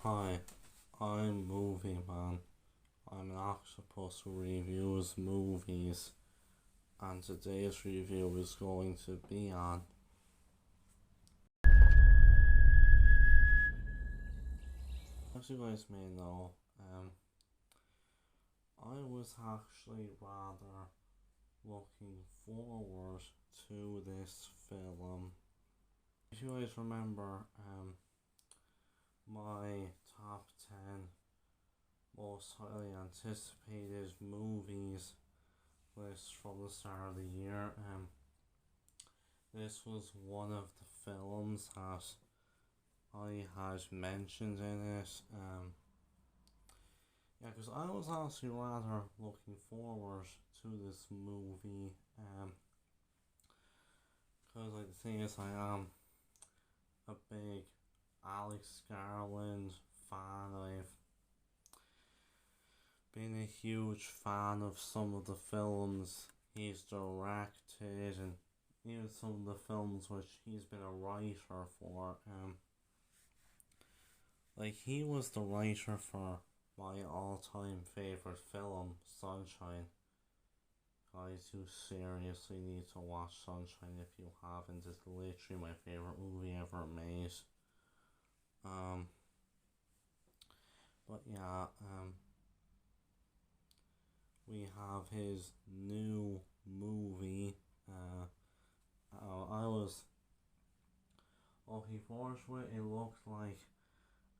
Hi, I'm Movie Man. I'm an octopus who reviews movies, and today's review is going to be on. As you guys may know, I was actually rather looking forward to this film. If you guys remember, my top 10 most highly anticipated movies list from the start of the year. This was one of the films that I had mentioned in it. Yeah, because I was actually rather looking forward to this movie. Because like the thing is, I am a big Alex Garland fan. I've been a huge fan of some of the films he's directed, and even some of the films which he's been a writer for. Like he was the writer for my all-time favorite film, Sunshine. Guys, you seriously need to watch Sunshine if you haven't. It's literally my favorite movie ever made. But yeah, we have his new movie. I was looking forward to it. It looked like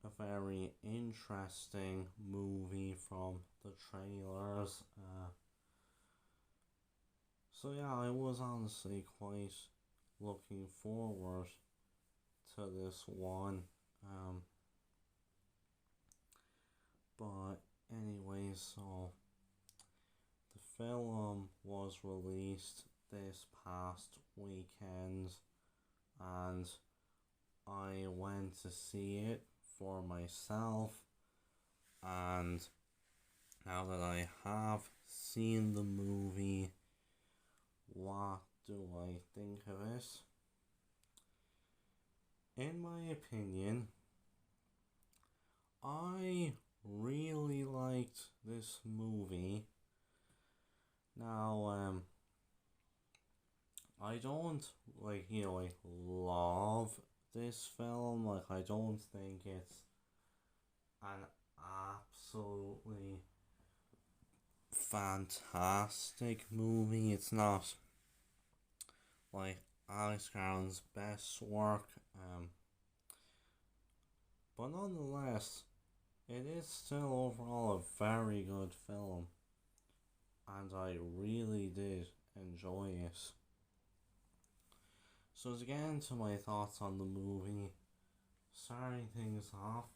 a very interesting movie from the trailers. So yeah, I was honestly quite looking forward to this one. But anyway, so the film was released this past weekend, and I went to see it for myself. And now that I have seen the movie, what do I think of it? In my opinion, I really liked this movie. Now, I don't love this film. Like, I don't think it's an absolutely fantastic movie. It's not like Alex Garland's best work, but nonetheless, it is still overall a very good film, and I really did enjoy it. So to get into my thoughts on the movie, starting things off,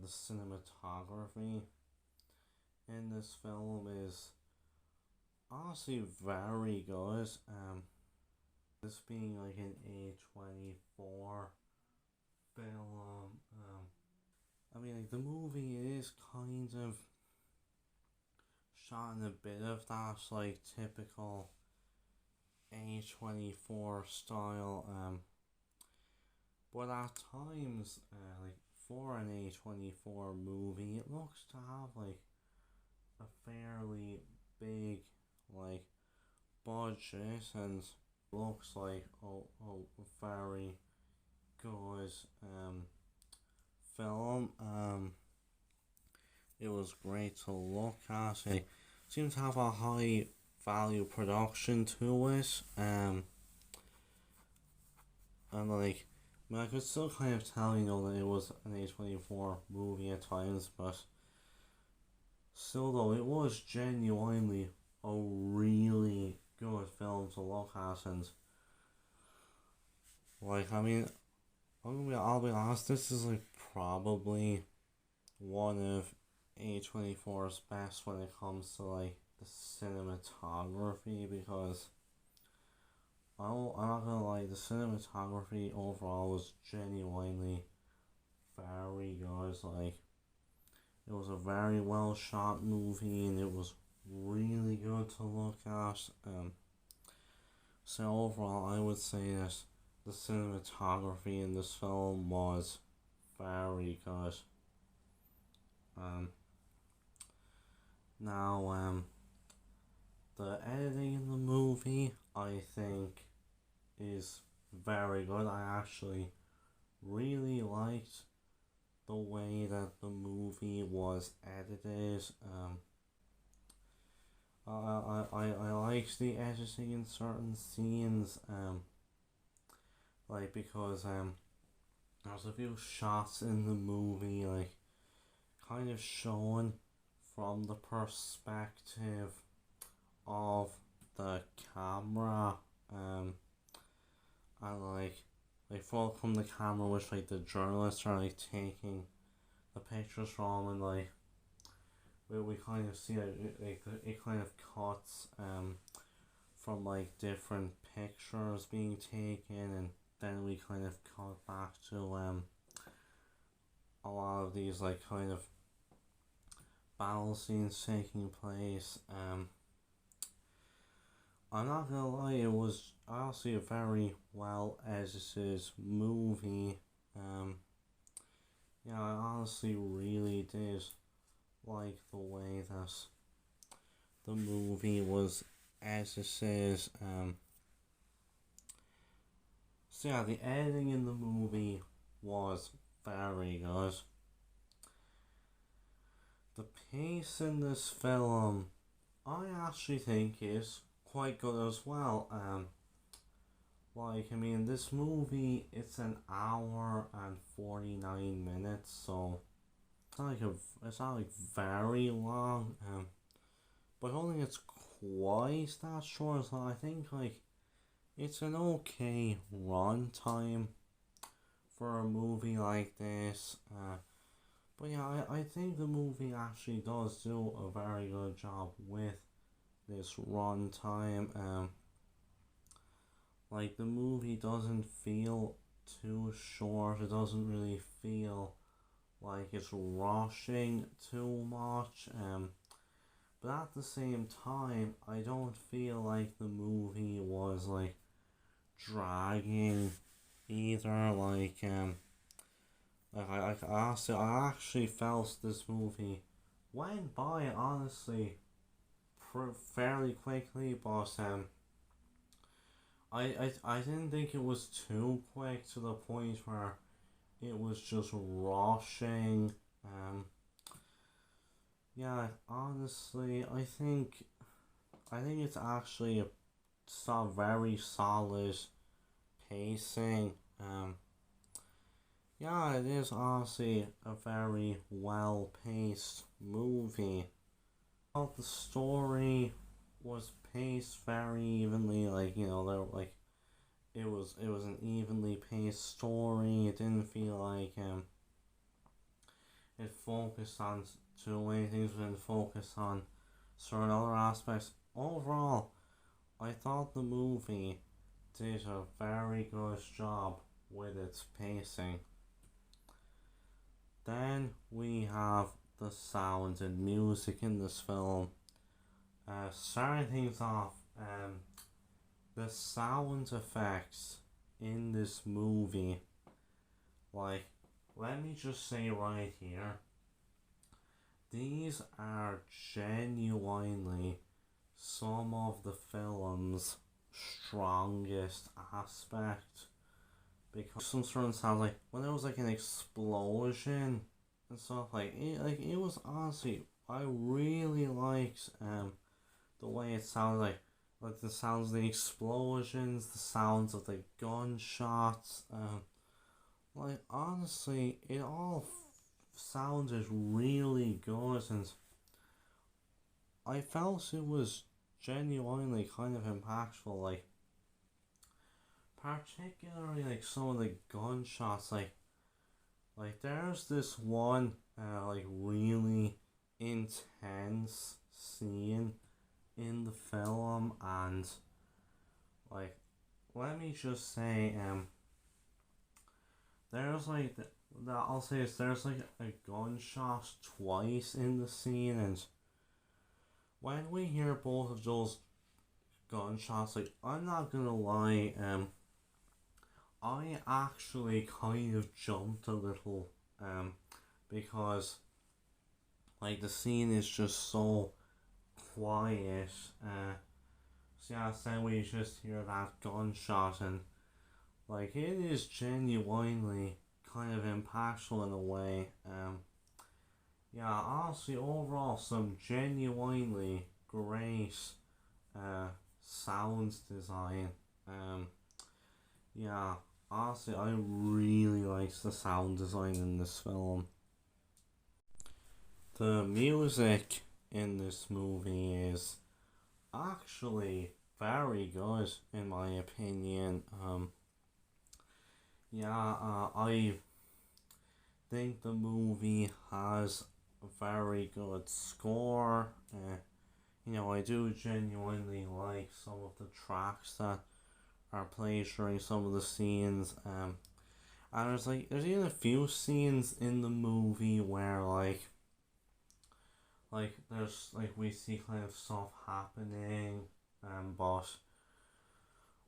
the cinematography in this film is honestly very good. This being like an A24 film, I mean, like the movie is kind of shot in a bit of that like typical A24 style, but at times, like for an A24 movie, it looks to have like a fairly big like budget, and looks like a very good film. It was great to look at. It seems to have a high value production to it. And like, I mean, I could still kind of tell, that it was an A24 movie at times, but still though, it was genuinely a really good film to look at. And like, I mean, I'll be honest, this is like probably one of A24's best when it comes to like the cinematography, because I'm not gonna lie, the cinematography overall was genuinely very good. Like, it was a very well shot movie, and it was really good to look at. So overall, I would say that the cinematography in this film was very good. Now, the editing in the movie, I think, is very good. I actually really liked the way that the movie was edited. I liked the editing in certain scenes, like because there's a few shots in the movie like kind of shown from the perspective of the camera, and from the camera which like the journalists are like taking the pictures from, and like we kind of see it kind of cuts from like different pictures being taken, and then we kind of cut back to a lot of these like kind of battle scenes taking place. I'm not gonna lie, it was honestly a very well edited movie. Yeah, I honestly really did like the way that the movie was edited. So yeah, the editing in the movie was very good. The pace in this film, I actually think is quite good as well. This movie, it's an hour and 49 minutes, so it's not like very long. But I don't think it's quite that short. So I think like it's an okay run time for a movie like this. But yeah, I think the movie actually does do a very good job with this run time. Like the movie doesn't feel too short. It doesn't really feel like it's rushing too much. But at the same time, I don't feel like the movie was like dragging either. I actually felt this movie went by honestly fairly quickly, but I didn't think it was too quick to the point where it was just rushing. Yeah, honestly, I think it's actually a very solid pacing. Yeah, it is honestly a very well paced movie. Well, the story was paced very evenly. It was an evenly paced story. It didn't feel like it focused on too many things. It didn't focus on certain other aspects. Overall, I thought the movie did a very good job with its pacing. Then we have the sound and music in this film. Starting things off, the sound effects in this movie, like, let me just say right here, these are genuinely some of the film's strongest aspect, because some certain sounds, like when there was like an explosion and stuff, it was honestly, I really liked the way it sounded, like the sounds of the explosions, the sounds of the gunshots. Honestly, it all sounded really good, and I felt it was genuinely kind of impactful. Like, particularly like some of the gunshots. Like there's this one really intense scene in the film, and like, let me just say, there's like that I'll say is there's like a gunshot twice in the scene, and when we hear both of those gunshots, like, I'm not gonna lie, I actually kind of jumped a little, because Like the scene is just so quiet. So yeah, then we just hear that gunshot, and like it is genuinely kind of impactful in a way. Yeah, honestly, overall, some genuinely great sound design. Um, yeah, honestly, I really liked the sound design in this film. The music in this movie is actually very good, in my opinion. I think the movie has a very good score. I do genuinely like some of the tracks that are played during some of the scenes. And there's even a few scenes in the movie where there's like we see kind of stuff happening, but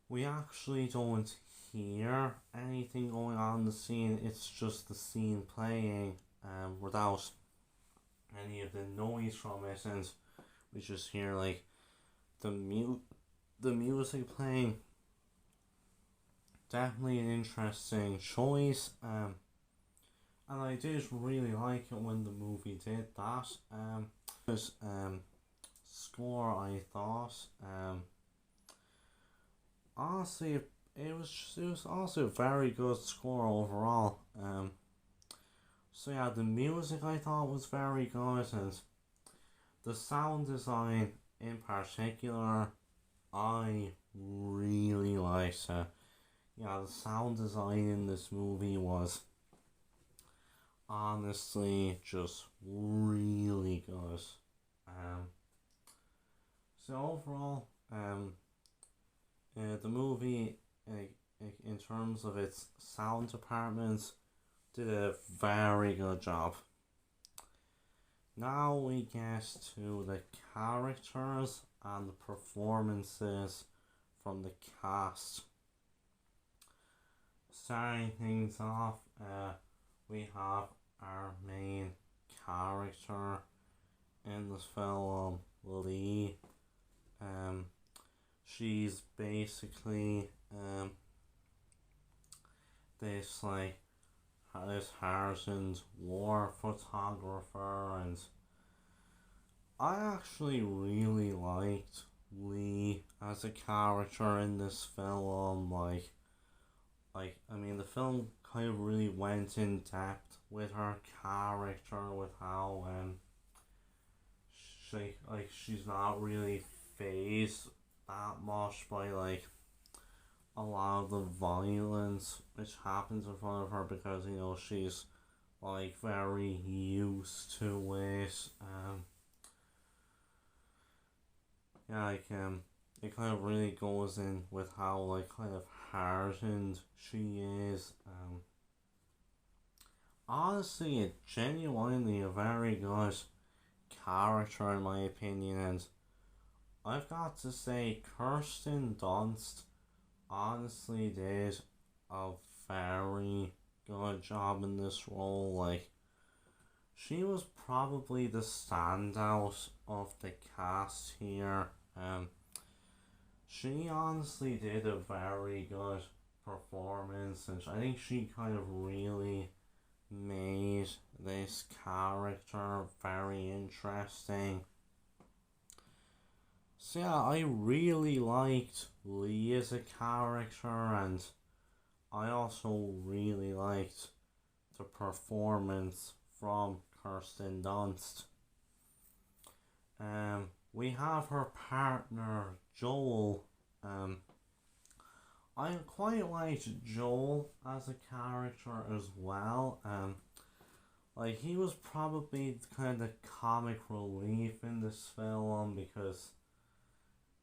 we actually don't hear anything going on in the scene. It's just the scene playing, without any of the noise from it, and we just hear like the music playing. Definitely an interesting choice. And I did really like it when the movie did that. This score, I thought, honestly, it was also a very good score overall. So yeah, the music I thought was very good, and the sound design in particular, I really liked it. Yeah, the sound design in this movie was honestly just really good. Um, so overall, the movie, in terms of its sound department, did a very good job. Now we get to the characters and the performances from the cast. Starting things off, we have our main character in this film, Lee. She's basically this hardened war photographer, and I actually really liked Lee as a character in this film. I mean, the film kind of really went in depth with her character, with how she's not really phased that much by a lot of the violence which happens in front of her, because she's very used to it. Yeah, it kind of really goes in with how kind of hardened she is. Honestly, it's genuinely a very good character in my opinion, and I've got to say Kirsten Dunst honestly did a very good job in this role. She was probably the standout of the cast here. She honestly did a very good performance, and I think she kind of really made this character very interesting. So yeah, I really liked Lee as a character, and I also really liked the performance from Kirsten Dunst. We have her partner Joel. I quite liked Joel as a character as well. He was probably kind of comic relief in this film, because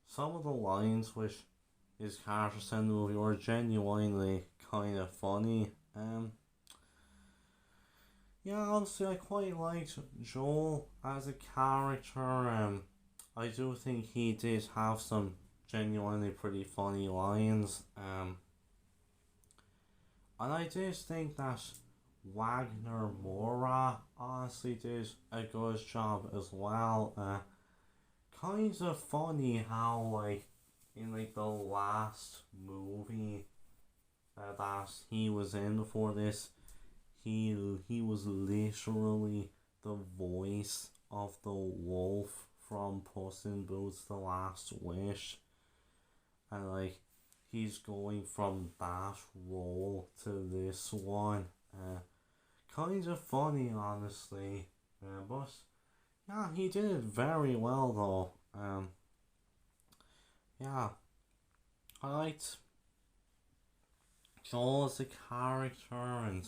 some of the lines which his character said in the movie were genuinely kind of funny. Yeah, honestly, I quite liked Joel as a character. I do think he did have some genuinely pretty funny lines. And I did think that Wagner Moura honestly did a good job as well. Kind of funny how like in like the last movie that he was in before this, he was literally the voice of the wolf from Puss in Boots: The Last Wish, and like he's going from that role to this one. Kind of funny, honestly, but yeah, he did it very well though. Yeah, I liked Joel as a character, and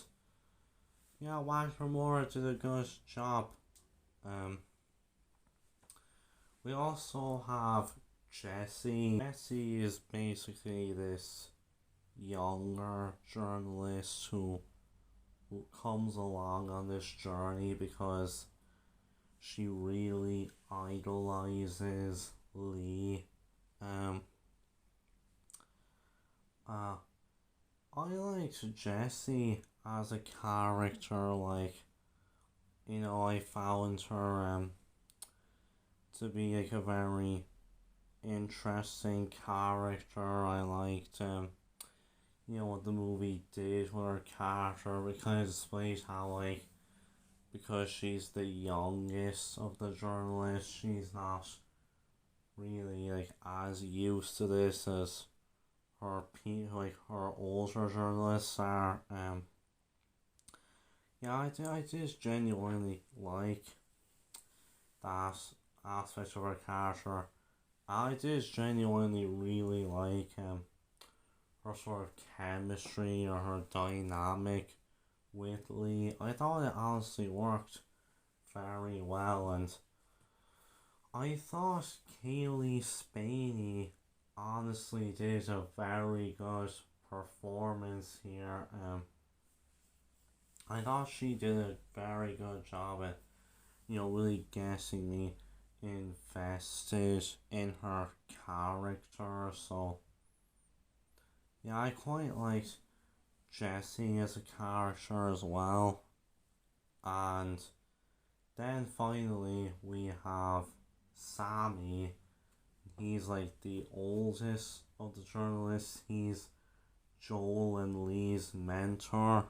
yeah, Wagner Moura did a good job. Um, we also have Jesse. Jesse is basically this younger journalist who comes along on this journey because she really idolizes Lee. Um, uh, I liked Jessie as a character. Like, I found her to be like a very interesting character. I liked what the movie did with her character. It kind of displays how like because she's the youngest of the journalists, she's not really like as used to this as her older journalists are. Yeah, I just genuinely like that aspect of her character. I just genuinely really like her sort of chemistry or her dynamic with Lee. I thought it honestly worked very well, and I thought Cailee Spaeny honestly did a very good performance here. I thought she did a very good job at, really getting me invested in her character. So, yeah, I quite liked Jessie as a character as well. And then finally we have Sammy. He's like the oldest of the journalists. He's Joel and Lee's mentor.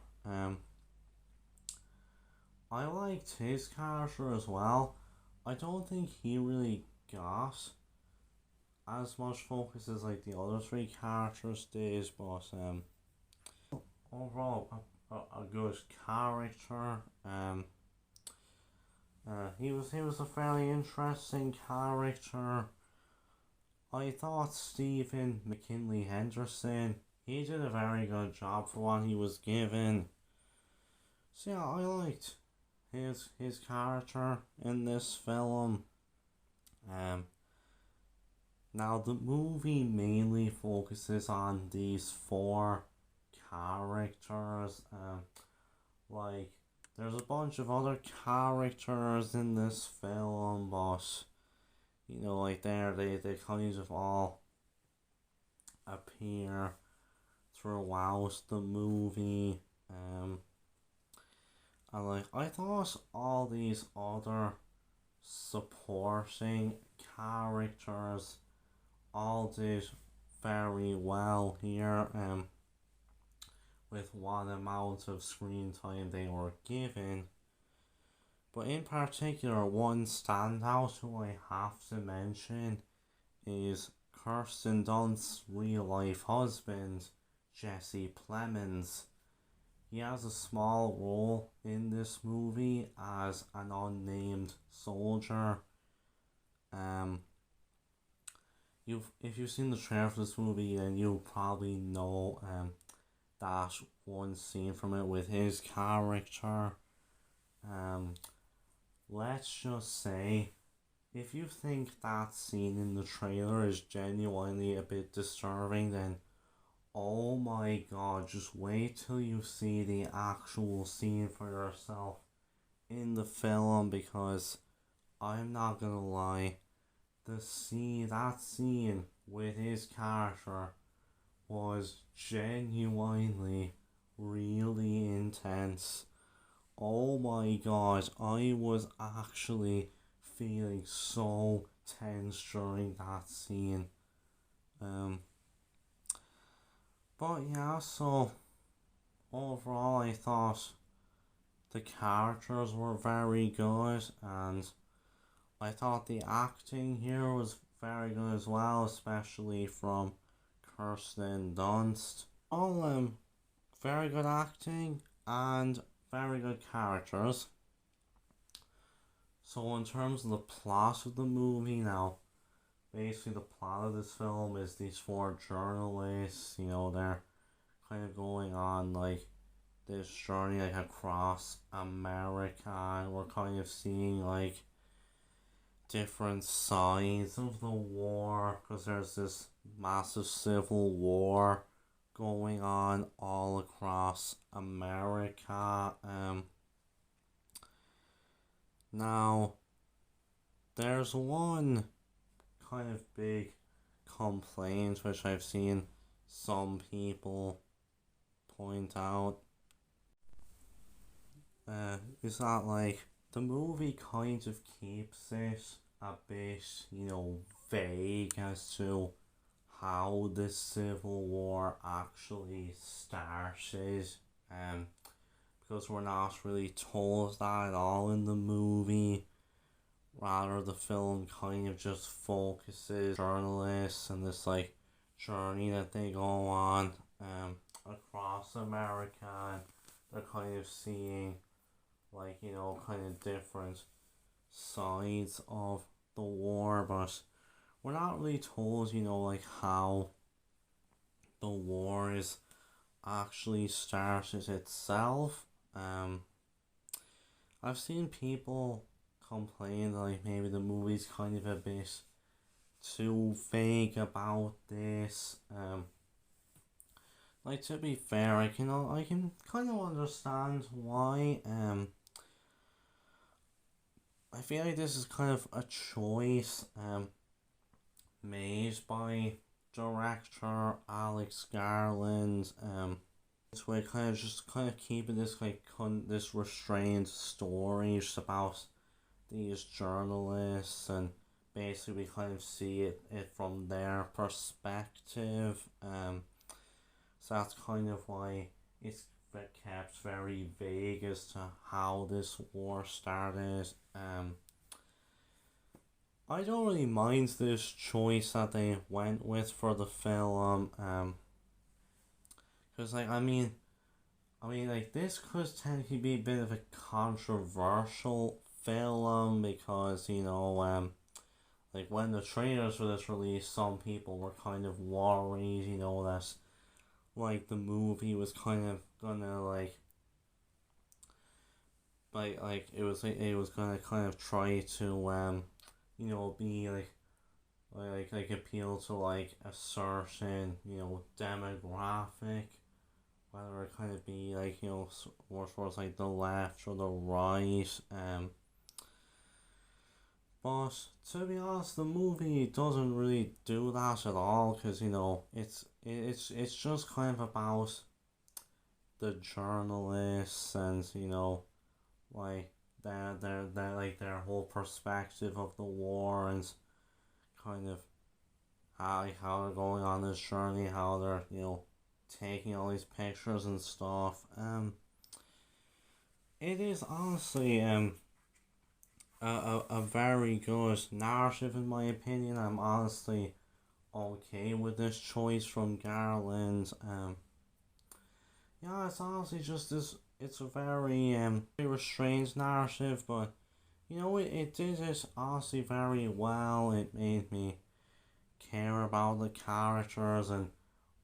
I liked his character as well. I don't think he really got as much focus as like the other three characters did, but overall a good character. He was a fairly interesting character. I thought Stephen McKinley Henderson, he did a very good job for what he was given. So yeah, I liked his character in this film. Now the movie mainly focuses on these four characters. Like there's a bunch of other characters in this film, but like they kind of all appear throughout the movie. And like I thought all these other supporting characters all did very well here. With what amount of screen time they were given. But in particular, one standout who I have to mention is Kirsten Dunst's real life husband, Jesse Plemons. He has a small role in this movie as an unnamed soldier. If you've seen the trailer for this movie, then you'll probably know that one scene from it with his character. Let's just say, if you think that scene in the trailer is genuinely a bit disturbing, then oh my god, just wait till you see the actual scene for yourself in the film, because I'm not gonna lie, that scene with his character was genuinely really intense. Oh my god, I was actually feeling so tense during that scene. Um, but yeah, so overall, I thought the characters were very good, and I thought the acting here was very good as well, especially from Kirsten Dunst. All very good acting and very good characters. So in terms of the plot of the movie now, basically the plot of this film is these four journalists, they're kind of going on like this journey like across America, and we're kind of seeing like different sides of the war because there's this massive civil war going on all across America. Now there's one kind of big complaint which I've seen some people point out, is that like the movie kind of keeps it a bit, vague as to how the Civil War actually started. Because we're not really told that at all in the movie. Rather, the film kind of just focuses journalists and this like journey that they go on across America, and they're kind of seeing like kind of different sides of the war, but we're not really told like how the war is actually started itself. I've seen people complain that like maybe the movie's kind of a bit too vague about this. Like, to be fair, I can kind of understand why. I feel like this is kind of a choice made by director Alex Garland. So I kind of keeping this like this restrained story just about these journalists, and basically we kind of see it from their perspective. So that's kind of why it's kept very vague as to how this war started. I don't really mind this choice that they went with for the film. Because like this could technically be a bit of a controversial film because like when the trailers for this released, some people were kind of worried, that like the movie was kind of gonna like it was gonna kind of try to be like appeal to like a certain demographic, whether it kind of be like more towards like the left or the right. But to be honest, the movie doesn't really do that at all, because it's just kind of about the journalists and like their like their whole perspective of the war, and kind of how they're going on this journey, how they're taking all these pictures and stuff. It is honestly a very good narrative in my opinion. I'm honestly okay with this choice from Garland. Yeah, it's honestly just this. It's a very restrained narrative, but it did it honestly very well. It made me care about the characters, and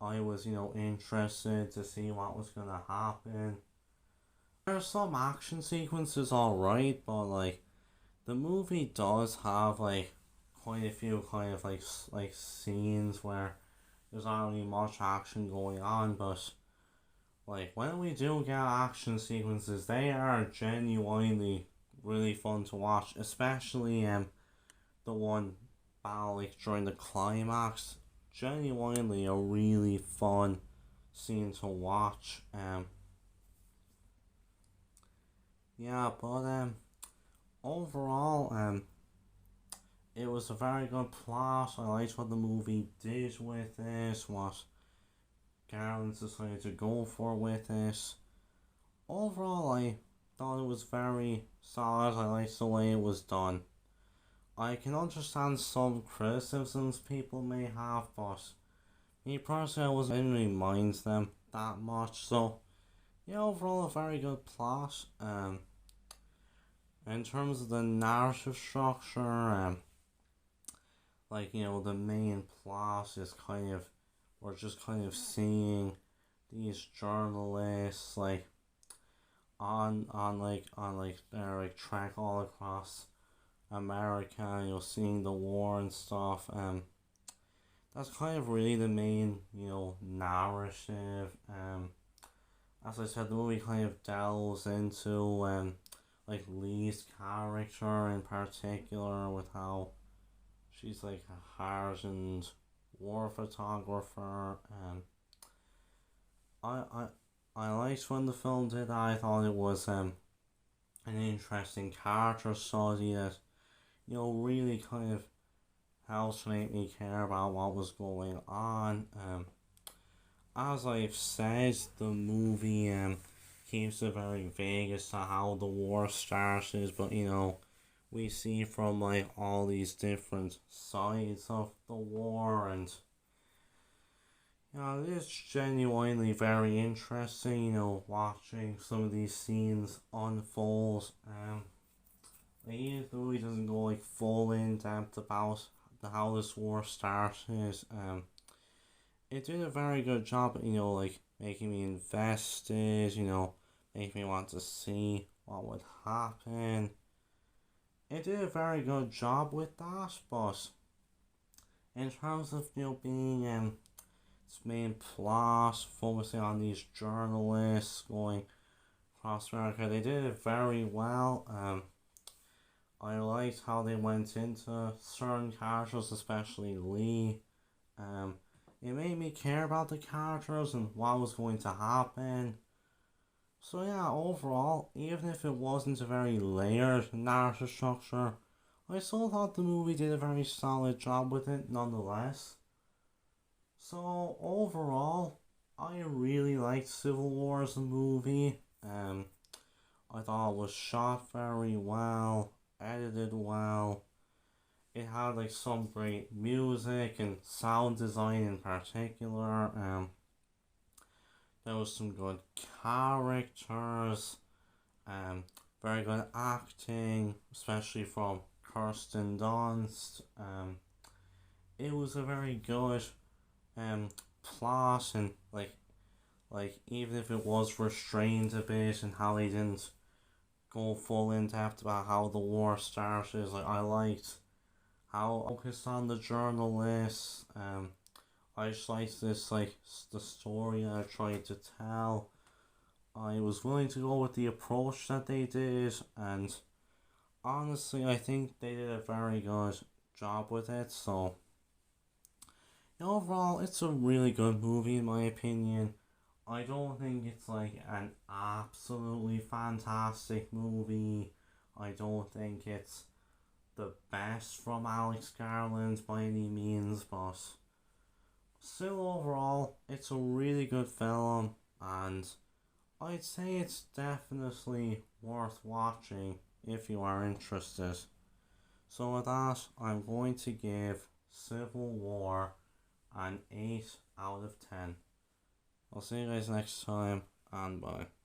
I was interested to see what was gonna happen. There's some action sequences alright, but like the movie does have like quite a few kind of like scenes where there's not really much action going on, but like when we do get action sequences, they are genuinely really fun to watch, especially the one battle like during the climax. Genuinely a really fun scene to watch. Yeah, but overall, it was a very good plot. I liked what the movie did with this, what Garland decided to go for with this. Overall, I thought it was very solid. I liked the way it was done. I can understand some criticisms people may have, but me personally, I didn't really mind them that much. So, yeah, overall, a very good plot. In terms of the narrative structure, like the main plot is kind of we're just kind of seeing these journalists like on their like track all across America, seeing the war and stuff. That's kind of really the main, narrative. As I said, the movie kind of delves into like Lee's character in particular, with how she's like a hardened war photographer. I I I liked when the film did that. I thought it was an interesting character study that really kind of helped make me care about what was going on. As I've said, the movie keeps it very vague as to how the war started, but we see from like all these different sides of the war, and it is genuinely very interesting, watching some of these scenes unfold. Like, even if the movie doesn't go like full in depth about how this war started, it did a very good job, like making me invested, making me want to see what would happen. It did a very good job with that, but in terms of being its main plot, focusing on these journalists going across America, they did it very well. I liked how they went into certain characters, especially Lee. It made me care about the characters and what was going to happen. So yeah, overall, even if it wasn't a very layered narrative structure, I still thought the movie did a very solid job with it nonetheless. So overall, I really liked Civil War as a movie. I thought it was shot very well, edited well. It had like some great music and sound design in particular. There was some good characters. Very good acting, especially from Kirsten Dunst. It was a very good plot, and like even if it was restrained a bit and how they didn't go full in depth about how the war started, like I liked how focused on the journalists. I just liked this the story I tried to tell. I was willing to go with the approach that they did, and honestly, I think they did a very good job with it. So overall, it's a really good movie in my opinion. I don't think it's like an absolutely fantastic movie. I don't think it's the best from Alex Garland by any means, but still overall, it's a really good film, and I'd say it's definitely worth watching if you are interested. So with that, I'm going to give Civil War an 8 out of 10. I'll see you guys next time, and bye.